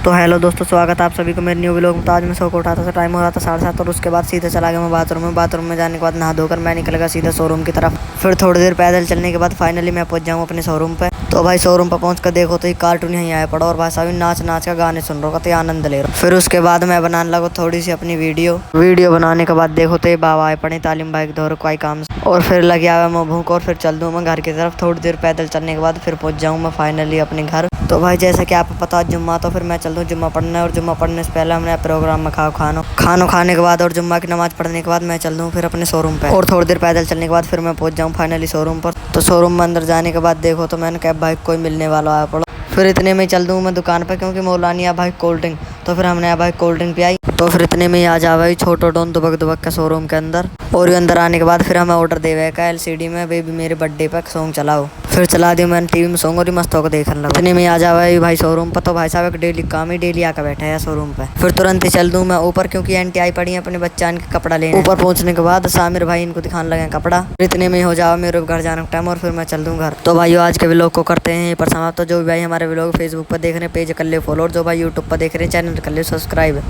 तो हेलो दोस्तों, स्वागत है आप सभी को मेरे न्यू व्लॉग में। तो आज मैं सो को उठाता था, टाइम हो रहा था 7:30 और उसके बाद सीधे चला गया मैं बाथरूम में जाने के बाद नहा धोकर मैं निकल गया सीधा शोरूम की तरफ। फिर थोड़ी देर पैदल चलने के बाद फाइनली मैं पहुंच जाऊँ अपने शोरूम पे। तो भाई शोरूम पर पहुंच कर देखो तो एक कार्टून यहीं आया पड़ा और भाई साहब नाच नाच का गाने सुन रहा था, आनंद ले रहा। फिर उसके बाद मैं बनाने लगा थोड़ी सी अपनी वीडियो बनाने के बाद देखो तो ये बाबा आए पड़े तालीम भाई धोर कोई काम से। और फिर लग गया मैं भूख और फिर चल दूँ मैं घर की तरफ। थोड़ी देर पैदल चलने के बाद फिर पहुंच जाऊँ मैं फाइनली अपने घर। तो भाई जैसा कि आपको पता जुम्मा, तो फिर मैं चल दूँ जुम्मा पढ़ने और जुम्मा पढ़ने से पहले हमने प्रोग्राम में खानो खाने के बाद और जुम्मा की नमाज पढ़ने के बाद मैं चल दूँ फिर अपने शोरूम पे। और थोड़ी देर पैदल चलने के बाद फिर मैं पहुंच जाऊँ फाइनली शोरूम पर। तो शोरूम में अंदर जाने के बाद देखो तो मैंने कहा भाई कोई मिलने वाला आया पड़ा। फिर इतने में चल दूँ मैं दुकान पर क्योंकि मौलानी आ भाई कोल्ड ड्रिंक। तो फिर हमने भाई कोल्ड ड्रिंक पियाई। तो फिर इतने में आ जा भाई छोटो डॉन दुबक दुबक का शोरूम के अंदर। और ये अंदर आने के बाद फिर हमें ऑर्डर दे हुआ का LCD में बेबी मेरे बर्थडे पर सॉन्ग चलाओ। फिर चला दिया मैंने टीवी में सॉन्ग और मस्त होकर देखने लगा। इतने में आ जा भाई शोरूम पर। तो भाई साहब एक डेली काम ही डेली आकर बैठा है शोरूम पे। फिर तुरंत ही चल दूँ मैं ऊपर क्योंकि आंटी आई पड़ी है अपने बच्चा के कपड़ा लेने। ऊपर पहुंचने के बाद सामिर भाई इनको दिखाने लगे कपड़ा। इतने में हो जाओ मेरे घर जाने का टाइम और फिर मैं चल दूँ घर। तो भाई आज के व्लॉग को करते हैं पर समाप्त। तो जो भी भाई हमारे व्लॉग फेसबुक पर देख रहे हैं पेज कर ले फॉलो और जो भाई यूट्यूब पर देख रहे हैं चैनल कर ले सब्सक्राइब।